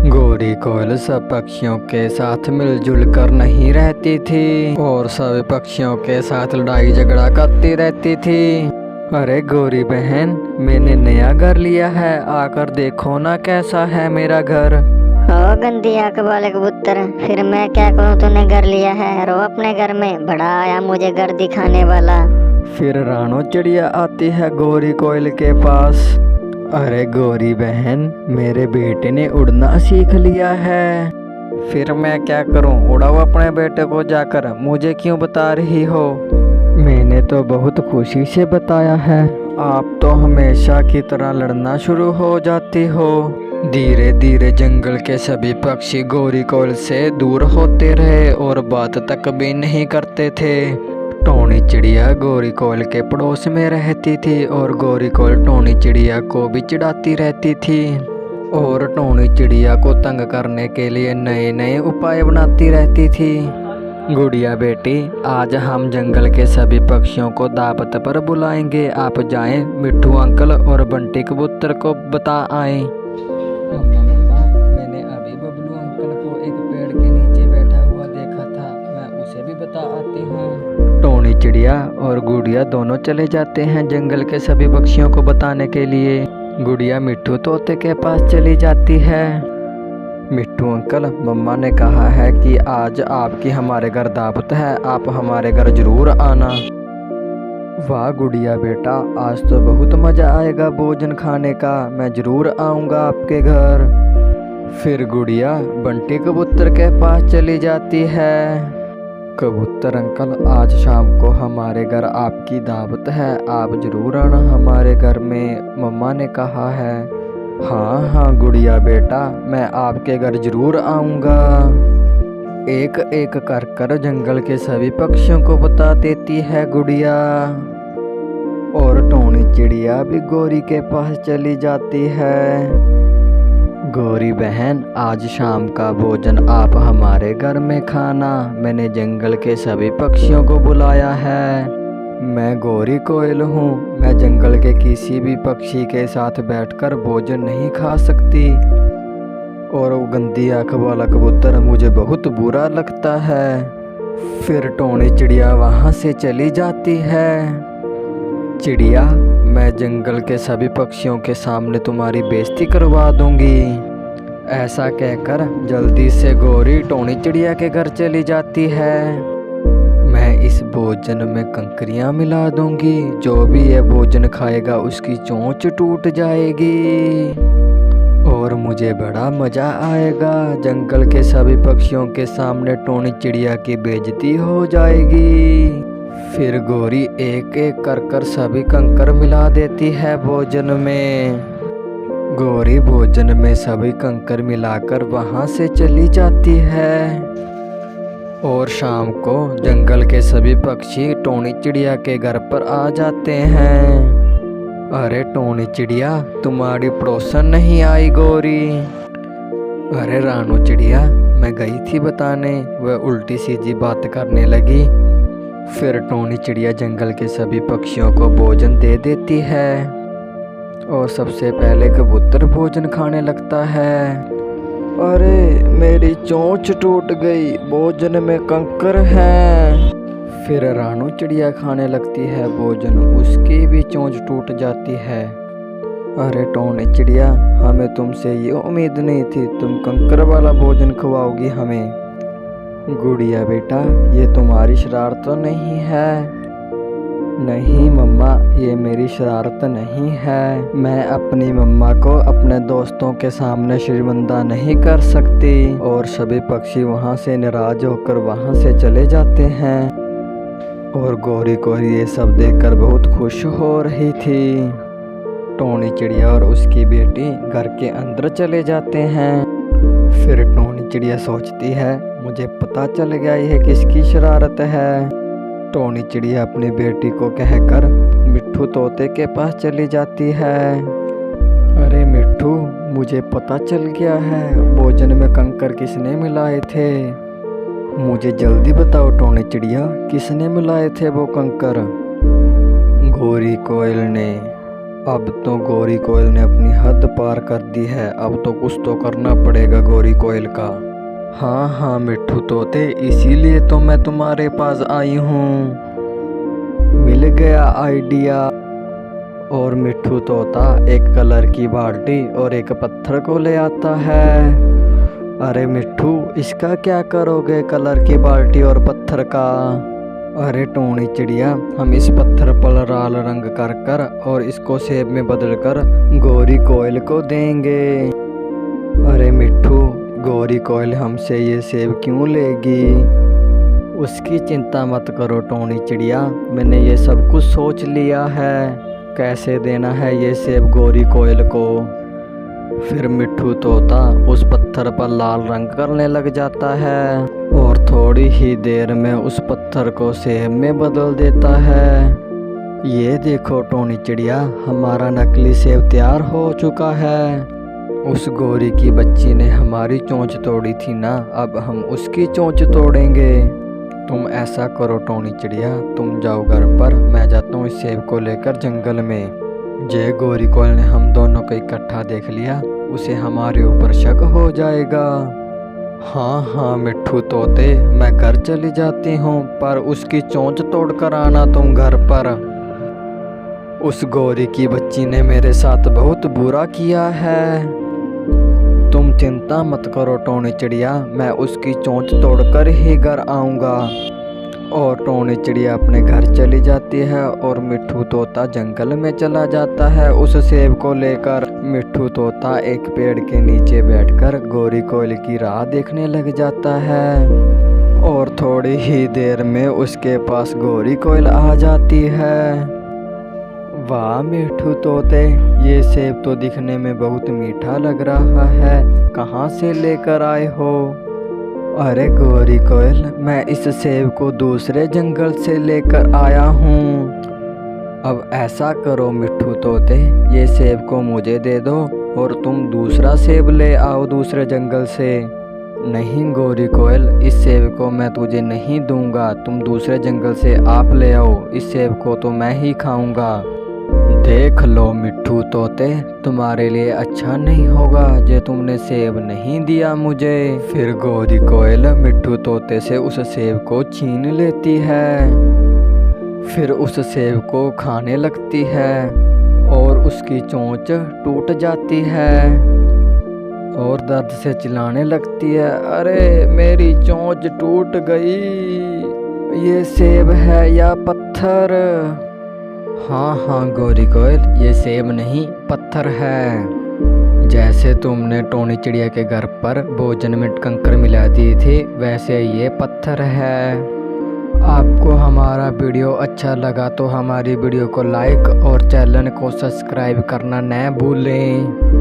गोरी कोयल सब पक्षियों के साथ मिलजुल कर नहीं रहती थी और सभी पक्षियों के साथ लड़ाई झगड़ा करती रहती थी। अरे गोरी बहन, मैंने नया घर लिया है, आकर देखो ना कैसा है मेरा घर। ओ गंदी आंख वाले कबूतर, फिर मैं क्या करूं? तूने घर लिया है, रो अपने घर में। बड़ा आया मुझे घर दिखाने वाला। फिर रानो चिड़िया आती है गोरी कोयल के पास। अरे गोरी बहन, मेरे बेटे ने उड़ना सीख लिया है। फिर मैं क्या करूं? उड़ाओ अपने बेटे को जाकर, मुझे क्यों बता रही हो? मैंने तो बहुत खुशी से बताया है, आप तो हमेशा की तरह लड़ना शुरू हो जाती हो। धीरे धीरे जंगल के सभी पक्षी गोरी कोयल से दूर होते रहे और बात तक भी नहीं करते थे। टोनी चिड़िया गोरी कोयल के पड़ोस में रहती थी और गोरी कोयल टोनी चिड़िया को भी चिढ़ाती रहती थी और टोनी चिड़िया को तंग करने के लिए नए नए उपाय बनाती रहती थी। गुड़िया बेटी, आज हम जंगल के सभी पक्षियों को दावत पर बुलाएंगे, आप जाएं, मिट्ठू अंकल और बंटी कबूतर को बता आए। मम्मा, मैंने अभी बबलू अंकल को एक पेड़ के नीचे बैठा हुआ देखा था, मैं उसे भी बता आती हूँ। टोनी चिड़िया और गुड़िया दोनों चले जाते हैं जंगल के सभी पक्षियों को बताने के लिए। गुड़िया मिट्ठू तोते के पास चली जाती है। मिट्ठू अंकल, मम्मा ने कहा है कि आज आपकी हमारे घर दावत है, आप हमारे घर जरूर आना। वाह गुड़िया बेटा, आज तो बहुत मज़ा आएगा भोजन खाने का, मैं जरूर आऊँगा आपके घर। फिर गुड़िया बंटी कबूतर के पास चली जाती है। कबूतर अंकल, आज शाम को हमारे घर आपकी दावत है, आप जरूर आना हमारे घर में, मम्मा ने कहा है। हाँ हाँ गुड़िया बेटा, मैं आपके घर जरूर आऊँगा। एक एक कर जंगल के सभी पक्षियों को बता देती है गुड़िया। और टोनी चिड़िया भी गोरी के पास चली जाती है। गोरी बहन, आज शाम का भोजन आप हमारे घर में खाना, मैंने जंगल के सभी पक्षियों को बुलाया है। मैं गोरी कोयल हूँ, मैं जंगल के किसी भी पक्षी के साथ बैठकर भोजन नहीं खा सकती और वो गंदी आँख वाला कबूतर मुझे बहुत बुरा लगता है। फिर टोनी चिड़िया वहाँ से चली जाती है। चिड़िया, मैं जंगल के सभी पक्षियों के सामने तुम्हारी बेइज्जती करवा दूंगी। ऐसा कहकर जल्दी से गोरी टोनी चिड़िया के घर चली जाती है। मैं इस भोजन में कंकरियां मिला दूंगी, जो भी ये भोजन खाएगा उसकी चोंच टूट जाएगी और मुझे बड़ा मज़ा आएगा। जंगल के सभी पक्षियों के सामने टोनी चिड़िया की बेइज्जती हो जाएगी। फिर गोरी एक एक कर सभी कंकर मिला देती है भोजन में। गोरी भोजन में सभी कंकर मिलाकर वहाँ से चली जाती है और शाम को जंगल के सभी पक्षी टोनी चिड़िया के घर पर आ जाते हैं। अरे टोनी चिड़िया, तुम्हारी पड़ोसन नहीं आई गोरी। अरे रानू चिड़िया, मैं गई थी बताने, वह उल्टी सीधी बात करने लगी। फिर टोनी चिड़िया जंगल के सभी पक्षियों को भोजन दे देती है और सबसे पहले कबूतर भोजन खाने लगता है। अरे मेरी चोंच टूट गई, भोजन में कंकर हैं। फिर रानू चिड़िया खाने लगती है भोजन, उसकी भी चोंच टूट जाती है। अरे टोनी चिड़िया, हमें तुमसे ये उम्मीद नहीं थी, तुम कंकर वाला भोजन खवाओगी हमें। गुड़िया बेटा, ये तुम्हारी शरारत तो नहीं है? नहीं मम्मा, ये मेरी शरारत नहीं है, मैं अपनी मम्मा को अपने दोस्तों के सामने शर्मिंदा नहीं कर सकती। और सभी पक्षी वहाँ से नाराज होकर वहाँ से चले जाते हैं और गोरी को ये सब देखकर बहुत खुश हो रही थी। टोनी चिड़िया और उसकी बेटी घर के अंदर चले जाते हैं। फिर टोनी चिड़िया सोचती है, मुझे पता चल गया यह किसकी शरारत है। टोनी चिड़िया अपनी बेटी को कहकर मिट्ठू तोते के पास चली जाती है। अरे मिट्ठू, मुझे पता चल गया है भोजन में कंकर किसने मिलाए थे, मुझे जल्दी बताओ टोनी चिड़िया, किसने मिलाए थे वो कंकर? गोरी कोयल ने। अब तो गौरी कोयल ने अपनी हद पार कर दी है। अब तो कुछ तो करना पड़ेगा गौरी कोयल का। हाँ हाँ मिट्ठू तोते, इसीलिए तो मैं तुम्हारे पास आई हूँ। मिल गया आइडिया। और मिट्ठू तोता एक कलर की बाल्टी और एक पत्थर को ले आता है। अरे मिट्ठू, इसका क्या करोगे कलर की बाल्टी और पत्थर का? अरे टोनी चिड़िया, हम इस पत्थर पर लाल रंग कर कर और इसको सेब में बदल कर गौरी कोयल को देंगे। अरे मिट्ठू, गौरी कोयल हमसे ये सेब क्यों लेगी? उसकी चिंता मत करो टोनी चिड़िया, मैंने ये सब कुछ सोच लिया है कैसे देना है ये सेब गौरी कोयल को। फिर मिट्ठू तोता उस पत्थर पर लाल रंग करने लग जाता है और थोड़ी ही देर में उस पत्थर को सेब में बदल देता है। ये देखो टोनी चिड़िया, हमारा नकली सेब तैयार हो चुका है। उस गौरी की बच्ची ने हमारी चोंच तोड़ी थी ना, अब हम उसकी चोंच तोड़ेंगे। तुम ऐसा करो टोनी चिड़िया, तुम जाओ घर पर, मैं जाता हूँ इस सेब को लेकर जंगल में। जे गौरी कोयल ने हम दोनों को इकट्ठा देख लिया, उसे हमारे ऊपर शक हो जाएगा। हाँ हाँ मिट्ठू तोते, मैं घर चली जाती हूँ, पर उसकी चोंच तोड़ कर आना तुम घर पर। उस गौरी की बच्ची ने मेरे साथ बहुत बुरा किया है। तुम चिंता मत करो टोनी चिड़िया, मैं उसकी चोंच तोड़कर ही घर आऊँगा। और टोनी चिड़िया अपने घर चली जाती है और मिट्ठू तोता जंगल में चला जाता है उस सेब को लेकर। मिट्ठू तोता एक पेड़ के नीचे बैठकर गौरी कोयल की राह देखने लग जाता है और थोड़ी ही देर में उसके पास गौरी कोयल आ जाती है। वाह मिट्ठू तोते, ये सेब तो दिखने में बहुत मीठा लग रहा है, कहाँ से लेकर आए हो? अरे गौरी कोयल, मैं इस सेब को दूसरे जंगल से लेकर आया हूँ। अब ऐसा करो मिट्ठू तोते, ये सेब को मुझे दे दो और तुम दूसरा सेब ले आओ दूसरे जंगल से। नहीं गौरी कोयल, इस सेब को मैं तुझे नहीं दूंगा, तुम दूसरे जंगल से आप ले आओ, इस सेब को तो मैं ही खाऊंगा। देख लो मिट्ठू तोते, तुम्हारे लिए अच्छा नहीं होगा जो तुमने सेब नहीं दिया मुझे। फिर गौरी कोयल मिट्ठू तोते से उस सेब को छीन लेती है, फिर उस सेब को खाने लगती है और उसकी चोंच टूट जाती है और दर्द से चिल्लाने लगती है, अरे मेरी चोंच टूट गई, ये सेब है या पत्थर? हाँ हाँ गौरी कोयल, ये सेब नहीं पत्थर है। जैसे तुमने टोनी चिड़िया के घर पर भोजन में कंकर मिला दिए थे, वैसे ये पत्थर है। आपको हमारा वीडियो अच्छा लगा तो हमारी वीडियो को लाइक और चैनल को सब्सक्राइब करना न भूलें।